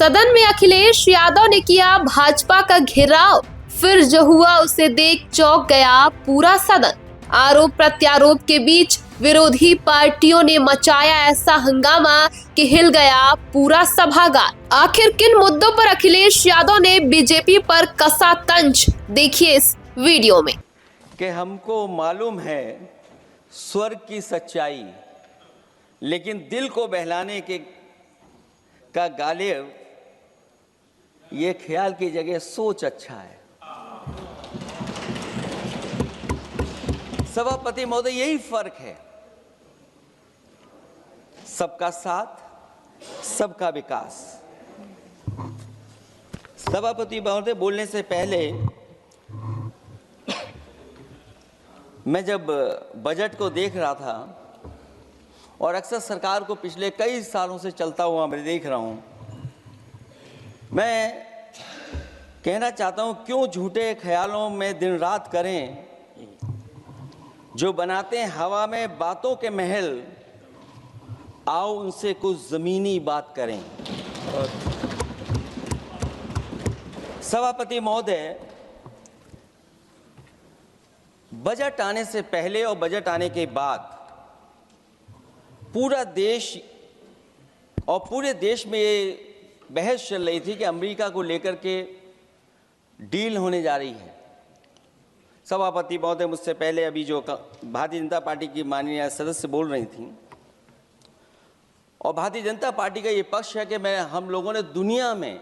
सदन में अखिलेश यादव ने किया भाजपा का घेराव, फिर जो हुआ उसे देख चौंक गया पूरा सदन। आरोप प्रत्यारोप के बीच विरोधी पार्टियों ने मचाया ऐसा हंगामा कि हिल गया पूरा सभागार। आखिर किन मुद्दों पर अखिलेश यादव ने बीजेपी पर कसा तंज, देखिए इस वीडियो में। कि हमको मालूम है स्वर्ग की सच्चाई, लेकिन दिल को बहलाने के का गालिब ये ख्याल की जगह सोच अच्छा है। सभापति महोदय, यही फर्क है। सबका साथ, सबका विकास। सभापति महोदय, बोलने से पहले मैं जब बजट को देख रहा था और अक्सर सरकार को पिछले कई सालों से चलता हुआ मैं देख रहा हूं, मैं कहना चाहता हूं, क्यों झूठे ख्यालों में दिन रात करें, जो बनाते हैं हवा में बातों के महल, आओ उनसे कुछ जमीनी बात करें। सभापति महोदय, बजट आने से पहले और बजट आने के बाद पूरा देश और पूरे देश में ये बहस चल रही थी कि अमेरिका को लेकर के डील होने जा रही है। सभापति महोदय, मुझसे पहले अभी जो भारतीय जनता पार्टी की माननीय सदस्य बोल रही थी, और भारतीय जनता पार्टी का ये पक्ष है कि हम लोगों ने दुनिया में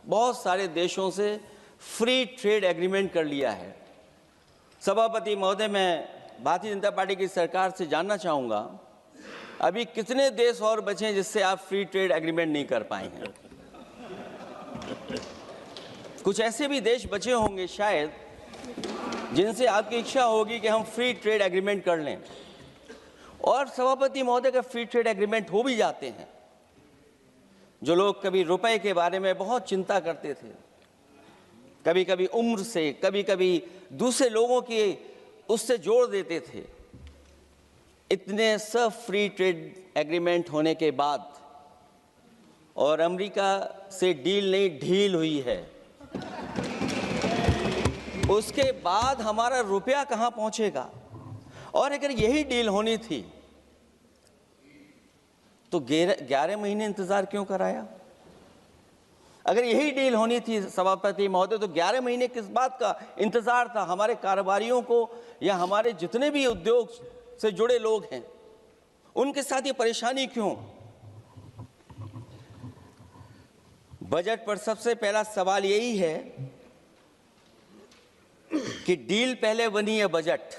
बहुत सारे देशों से फ्री ट्रेड एग्रीमेंट कर लिया है। सभापति महोदय, मैं भारतीय जनता पार्टी की सरकार से जानना चाहूँगा, अभी कितने देश और बचे हैं जिससे आप फ्री ट्रेड एग्रीमेंट नहीं कर पाए हैं? कुछ ऐसे भी देश बचे होंगे शायद जिनसे आपकी इच्छा होगी कि हम फ्री ट्रेड एग्रीमेंट कर लें। और सभापति महोदय, का फ्री ट्रेड एग्रीमेंट हो भी जाते हैं, जो लोग कभी रुपए के बारे में बहुत चिंता करते थे, कभी कभी उम्र से, कभी कभी दूसरे लोगों की उससे जोड़ देते थे, इतने सब फ्री ट्रेड एग्रीमेंट होने के बाद और अमेरिका से डील नहीं ढील हुई है, उसके बाद हमारा रुपया कहां पहुंचेगा? और अगर यही डील होनी थी तो 11 महीने इंतजार क्यों कराया? अगर यही डील होनी थी सभापति महोदय, तो 11 महीने किस बात का इंतजार था? हमारे कारोबारियों को या हमारे जितने भी उद्योग से जुड़े लोग हैं, उनके साथ ये परेशानी क्यों? बजट पर सबसे पहला सवाल यही है कि डील पहले बनी है बजट।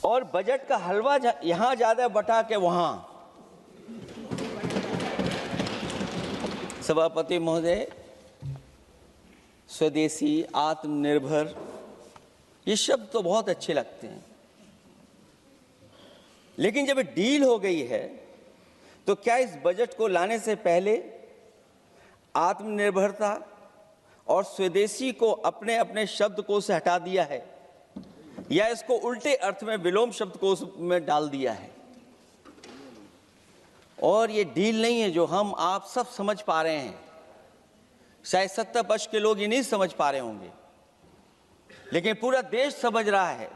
और बजट का हलवा यहां ज्यादा बटा के वहां। सभापति महोदय, स्वदेशी, आत्मनिर्भर, ये शब्द तो बहुत अच्छे लगते हैं, लेकिन जब डील हो गई है तो क्या इस बजट को लाने से पहले आत्मनिर्भरता और स्वदेशी को अपने अपने शब्दकोश से हटा दिया है, या इसको उल्टे अर्थ में विलोम शब्दकोश में डाल दिया है? और ये डील नहीं है जो हम आप सब समझ पा रहे हैं, शायद सत्ता पक्ष के लोग ये नहीं समझ पा रहे होंगे, लेकिन पूरा देश समझ रहा है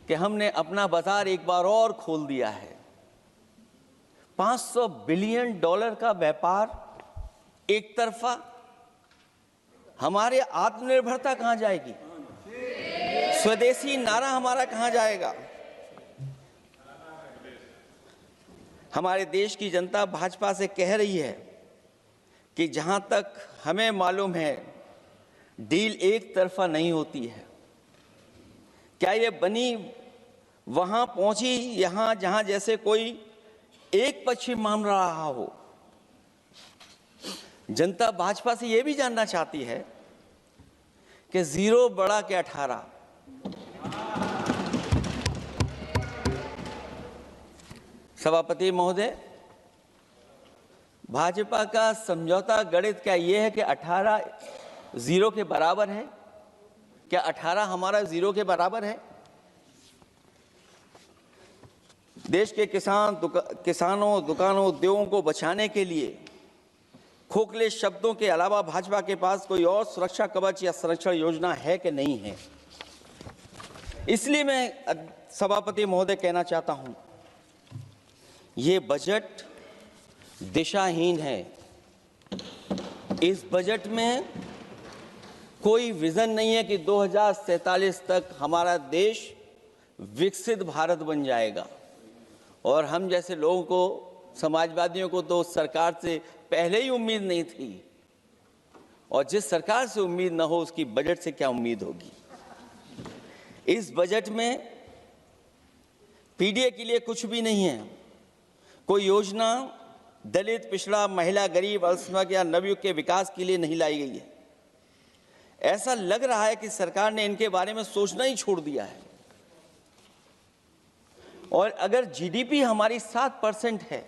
कि हमने अपना बाजार एक बार और खोल दिया है। $500 बिलियन का व्यापार एक तरफा, हमारे आत्मनिर्भरता कहां जाएगी? स्वदेशी नारा हमारा कहां जाएगा? हमारे देश की जनता भाजपा से कह रही है कि जहां तक हमें मालूम है डील एक तरफा नहीं होती है। क्या ये बनी वहां पहुंची यहां जहां जैसे कोई एक पक्षी मान रहा हो? जनता भाजपा से यह भी जानना चाहती है कि 0 बड़ा के 18। सभापति महोदय, भाजपा का समझौता गणित क्या यह है कि 18 0 के बराबर है? क्या 18 हमारा 0 के बराबर है? देश के किसानों, दुकानों, उद्योगों को बचाने के लिए खोखले शब्दों के अलावा भाजपा के पास कोई और सुरक्षा कवच या संरक्षण योजना है कि नहीं है। इसलिए मैं सभापति महोदय कहना चाहता हूं, ये बजट दिशाहीन है। इस बजट में कोई विजन नहीं है कि 2047 तक हमारा देश विकसित भारत बन जाएगा। और हम जैसे लोगों को, समाजवादियों को तो सरकार से पहले ही उम्मीद नहीं थी, और जिस सरकार से उम्मीद ना हो उसकी बजट से क्या उम्मीद होगी। इस बजट में पीडीए के लिए कुछ भी नहीं है। कोई योजना दलित, पिछड़ा, महिला, गरीब, अल्पसंख्यक या नवयुवक के विकास के लिए नहीं लाई गई है। ऐसा लग रहा है कि सरकार ने इनके बारे में सोचना ही छोड़ दिया है। और अगर जीडीपी हमारी 7% है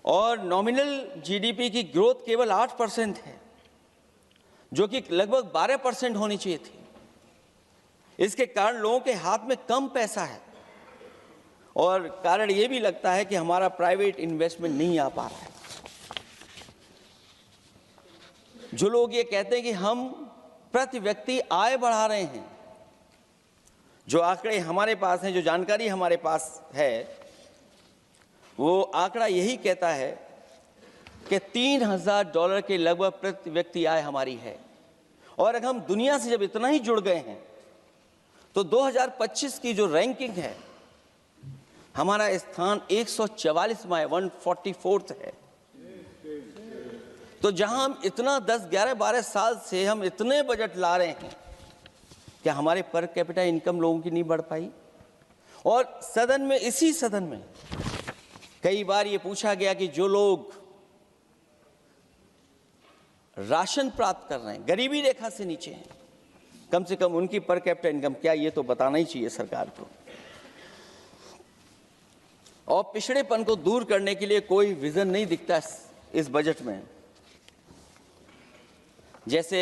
और नॉमिनल जीडीपी की ग्रोथ केवल 8% है, जो कि लगभग 12% होनी चाहिए थी, इसके कारण लोगों के हाथ में कम पैसा है। और कारण यह भी लगता है कि हमारा प्राइवेट इन्वेस्टमेंट नहीं आ पा रहा है। जो लोग ये कहते हैं कि हम प्रति व्यक्ति आय बढ़ा रहे हैं, जो आंकड़े हमारे पास हैं, जो जानकारी हमारे पास है, वो आंकड़ा यही कहता है कि $3000 के लगभग प्रति व्यक्ति आय हमारी है। और अगर हम दुनिया से जब इतना ही जुड़ गए हैं तो 2025 की जो रैंकिंग है, हमारा स्थान 144वां, 144th है। तो जहां हम इतना 10, 11, 12 साल से हम इतने बजट ला रहे हैं, क्या हमारे पर कैपिटा इनकम लोगों की नहीं बढ़ पाई? और सदन में, इसी सदन में कई बार ये पूछा गया कि जो लोग राशन प्राप्त कर रहे हैं, गरीबी रेखा से नीचे हैं, कम से कम उनकी पर कैपिटा इनकम क्या, ये तो बताना ही चाहिए सरकार को। और पिछड़ेपन को दूर करने के लिए कोई विजन नहीं दिखता इस बजट में। जैसे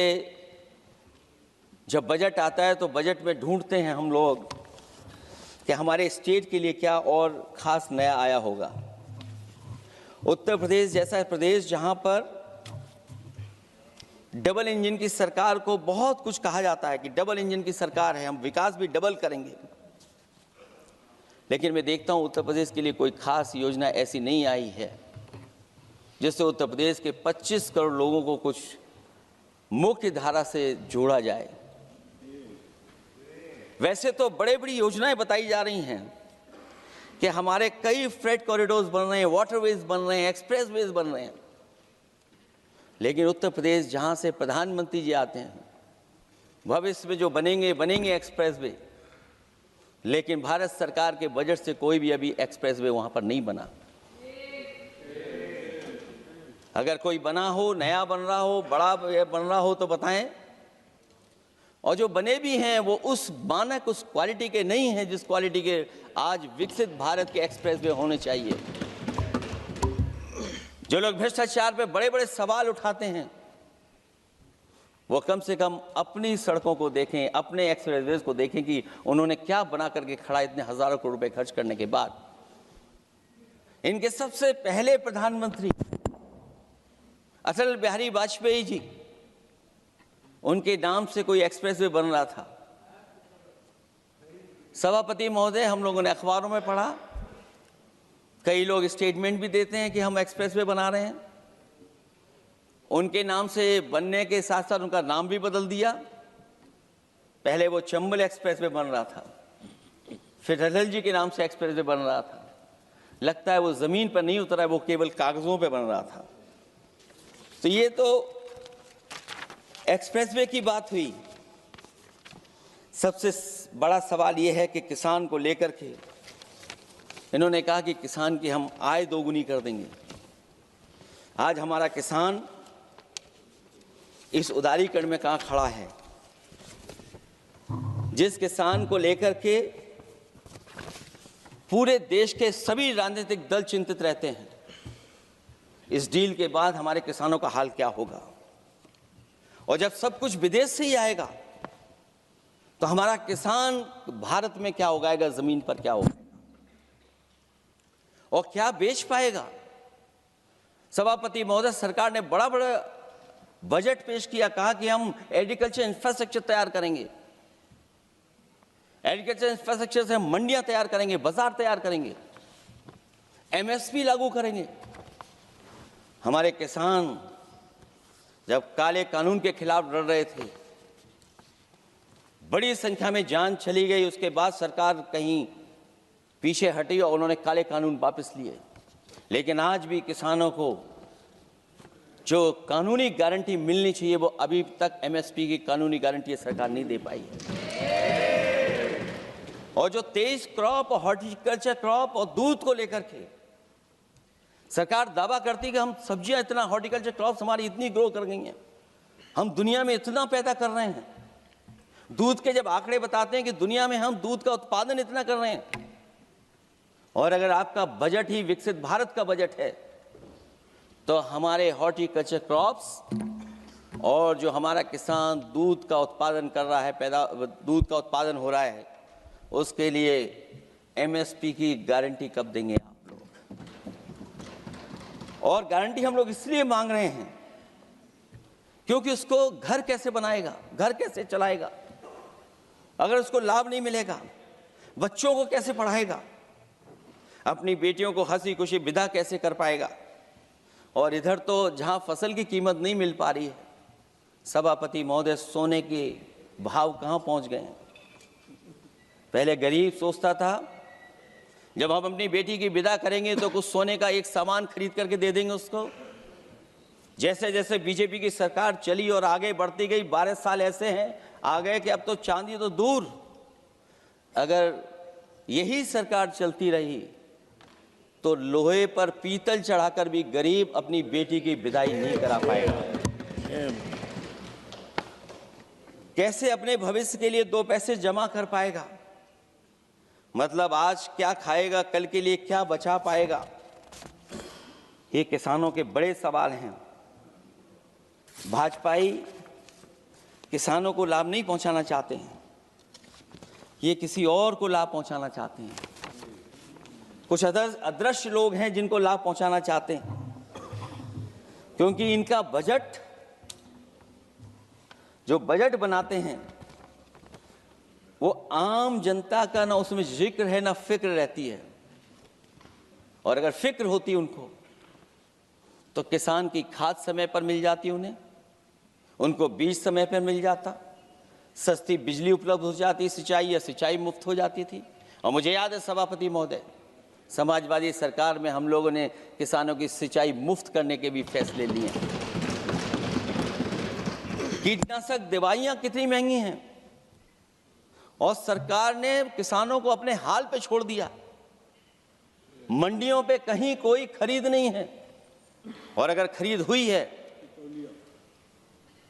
जब बजट आता है तो बजट में ढूंढते हैं हम लोग कि हमारे स्टेट के लिए क्या और खास नया आया होगा। उत्तर प्रदेश जैसा प्रदेश जहां पर डबल इंजन की सरकार को बहुत कुछ कहा जाता है कि डबल इंजन की सरकार है, हम विकास भी डबल करेंगे, लेकिन मैं देखता हूं उत्तर प्रदेश के लिए कोई खास योजना ऐसी नहीं आई है जिससे उत्तर प्रदेश के 25 करोड़ लोगों को कुछ मुख्य धारा से जोड़ा जाए। वैसे तो बड़ी बड़ी योजनाएं बताई जा रही हैं कि हमारे कई फ्रेट कॉरिडोर्स बन रहे हैं, वाटरवेज बन रहे हैं, एक्सप्रेसवेज बन रहे हैं, लेकिन उत्तर प्रदेश जहां से प्रधानमंत्री जी आते हैं, भविष्य में जो बनेंगे एक्सप्रेसवे, लेकिन भारत सरकार के बजट से कोई भी अभी एक्सप्रेसवे वहां पर नहीं बना। अगर कोई बना हो, नया बन रहा हो, बड़ा बन रहा हो तो बताएं। और जो बने भी हैं वो उस मानक, उस क्वालिटी के नहीं हैं जिस क्वालिटी के आज विकसित भारत के एक्सप्रेसवे होने चाहिए। जो लोग भ्रष्टाचार पे बड़े बड़े सवाल उठाते हैं, वो कम से कम अपनी सड़कों को देखें, अपने एक्सप्रेसवेज को देखें कि उन्होंने क्या बना करके खड़ा इतने हजारों करोड़ रुपए खर्च करने के बाद। इनके सबसे पहले प्रधानमंत्री अटल बिहारी वाजपेयी जी, उनके नाम से कोई एक्सप्रेसवे बन रहा था। सभापति महोदय, हम लोगों ने अखबारों में पढ़ा, कई लोग स्टेटमेंट भी देते हैं कि हम एक्सप्रेसवे बना रहे हैं। उनके नाम से बनने के साथ साथ उनका नाम भी बदल दिया। पहले वो चंबल एक्सप्रेसवे बन रहा था, फिर अटल जी के नाम से एक्सप्रेसवे बन रहा था। लगता है वो जमीन पर नहीं उतरा है, वो केवल कागजों पे बन रहा था। तो ये तो एक्सप्रेसवे की बात हुई। सबसे बड़ा सवाल ये है कि किसान को लेकर के इन्होंने कहा कि किसान की हम आय दोगुनी कर देंगे। आज हमारा किसान इस उदारीकरण में कहां खड़ा है? जिस किसान को लेकर के पूरे देश के सभी राजनीतिक दल चिंतित रहते हैं, इस डील के बाद हमारे किसानों का हाल क्या होगा? और जब सब कुछ विदेश से ही आएगा तो हमारा किसान भारत में क्या उगाएगा, जमीन पर क्या उगाएगा और क्या बेच पाएगा। सभापति महोदय, सरकार ने बड़ा बड़ा बजट पेश किया, कहा कि हम एग्रीकल्चर इंफ्रास्ट्रक्चर तैयार करेंगे, एग्रीकल्चर इंफ्रास्ट्रक्चर से हम मंडियां तैयार करेंगे, बाजार तैयार करेंगे, एमएसपी लागू करेंगे। हमारे किसान जब काले कानून के खिलाफ लड़ रहे थे, बड़ी संख्या में जान चली गई, उसके बाद सरकार कहीं पीछे हटी और उन्होंने काले कानून वापस लिए। लेकिन आज भी किसानों को जो कानूनी गारंटी मिलनी चाहिए वो अभी तक एमएसपी की कानूनी गारंटी सरकार नहीं दे पाई है। और जो 23 क्रॉप और हॉर्टिकल्चर क्रॉप और दूध को लेकर के सरकार दावा करती कि हम सब्जियां इतना, हॉर्टिकल्चर क्रॉप्स हमारी इतनी ग्रो कर गई हैं, हम दुनिया में इतना पैदा कर रहे हैं। दूध के जब आंकड़े बताते हैं कि दुनिया में हम दूध का उत्पादन इतना कर रहे हैं, और अगर आपका बजट ही विकसित भारत का बजट है, तो हमारे हॉर्टिकल्चर क्रॉप्स और जो हमारा किसान दूध का उत्पादन कर रहा है, दूध का उत्पादन हो रहा है, उसके लिए एमएसपी की गारंटी कब देंगे आप लोग। और गारंटी हम लोग इसलिए मांग रहे हैं क्योंकि उसको घर कैसे बनाएगा, घर कैसे चलाएगा, अगर उसको लाभ नहीं मिलेगा, बच्चों को कैसे पढ़ाएगा, अपनी बेटियों को हंसी खुशी विदा कैसे कर पाएगा। और इधर तो जहां फसल की कीमत नहीं मिल पा रही है, सभापति महोदय, सोने के भाव कहां पहुंच गए हैं। पहले गरीब सोचता था जब हम अपनी बेटी की विदा करेंगे तो कुछ सोने का एक सामान खरीद करके दे देंगे उसको। जैसे जैसे बीजेपी की सरकार चली और आगे बढ़ती गई, 12 साल ऐसे हैं आ गए कि अब तो चांदी तो दूर, अगर यही सरकार चलती रही तो लोहे पर पीतल चढ़ाकर भी गरीब अपनी बेटी की विदाई नहीं करा पाएगा। कैसे अपने भविष्य के लिए 2 पैसे जमा कर पाएगा, मतलब आज क्या खाएगा, कल के लिए क्या बचा पाएगा। ये किसानों के बड़े सवाल हैं। भाजपाई किसानों को लाभ नहीं पहुंचाना चाहते हैं, ये किसी और को लाभ पहुंचाना चाहते हैं। कुछ अदृश्य लोग हैं जिनको लाभ पहुंचाना चाहते हैं, क्योंकि इनका बजट, जो बजट बनाते हैं, वो आम जनता का ना उसमें जिक्र है ना फिक्र रहती है। और अगर फिक्र होती उनको तो किसान की खाद समय पर मिल जाती उन्हें, उनको बीज समय पर मिल जाता, सस्ती बिजली उपलब्ध हो जाती, सिंचाई या सिंचाई मुफ्त हो जाती थी। और मुझे याद है सभापति महोदय, समाजवादी सरकार में हम लोगों ने किसानों की सिंचाई मुफ्त करने के भी फैसले लिए। कीटनाशक दवाइयां कितनी महंगी हैं और सरकार ने किसानों को अपने हाल पे छोड़ दिया। मंडियों पे कहीं कोई खरीद नहीं है, और अगर खरीद हुई है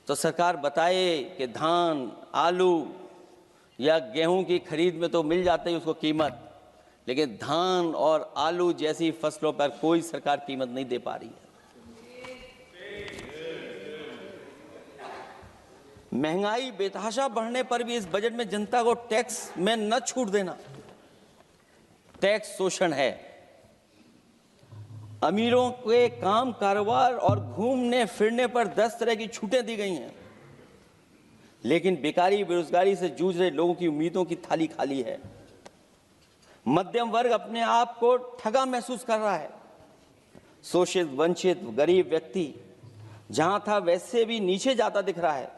तो सरकार बताए कि धान, आलू या गेहूं की खरीद में तो मिल जाती है उसको कीमत, लेकिन धान और आलू जैसी फसलों पर कोई सरकार कीमत नहीं दे पा रही है। महंगाई बेतहाशा बढ़ने पर भी इस बजट में जनता को टैक्स में न छूट देना टैक्स शोषण है। अमीरों के काम, कारोबार और घूमने फिरने पर 10 तरह की छूटें दी गई हैं, लेकिन बेकारी, बेरोजगारी से जूझ रहे लोगों की उम्मीदों की थाली खाली है। मध्यम वर्ग अपने आप को ठगा महसूस कर रहा है। शोषित, वंचित, गरीब व्यक्ति जहां था वैसे भी नीचे जाता दिख रहा है।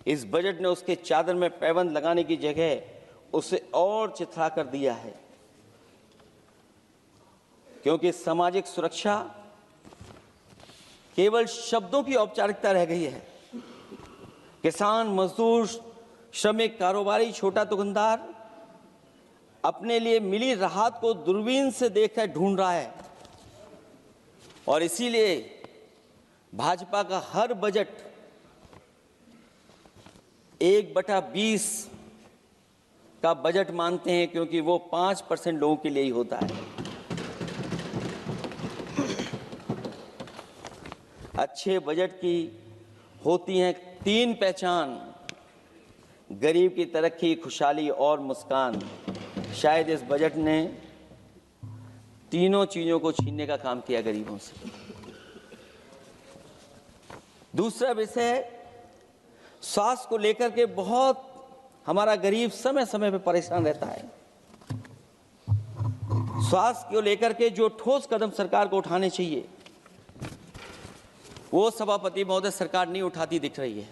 इस बजट ने उसके चादर में पैबंद लगाने की जगह उसे और चिथड़ा कर दिया है, क्योंकि सामाजिक सुरक्षा केवल शब्दों की औपचारिकता रह गई है। किसान, मजदूर, श्रमिक, कारोबारी, छोटा दुकानदार अपने लिए मिली राहत को दूरबीन से देखकर ढूंढ रहा है, और इसीलिए भाजपा का हर बजट 1/20 का बजट मानते हैं, क्योंकि वो 5% लोगों के लिए ही होता है। अच्छे बजट की होती हैं 3 पहचान। गरीब की तरक्की, खुशहाली और मुस्कान, शायद इस बजट ने तीनों चीज़ों को छीनने का काम किया गरीबों से। दूसरा विषय स्वास्थ्य को लेकर के बहुत हमारा गरीब समय समय पे परेशान रहता है। स्वास्थ्य को लेकर के जो ठोस कदम सरकार को उठाने चाहिए वो सभापति महोदय सरकार नहीं उठाती दिख रही है।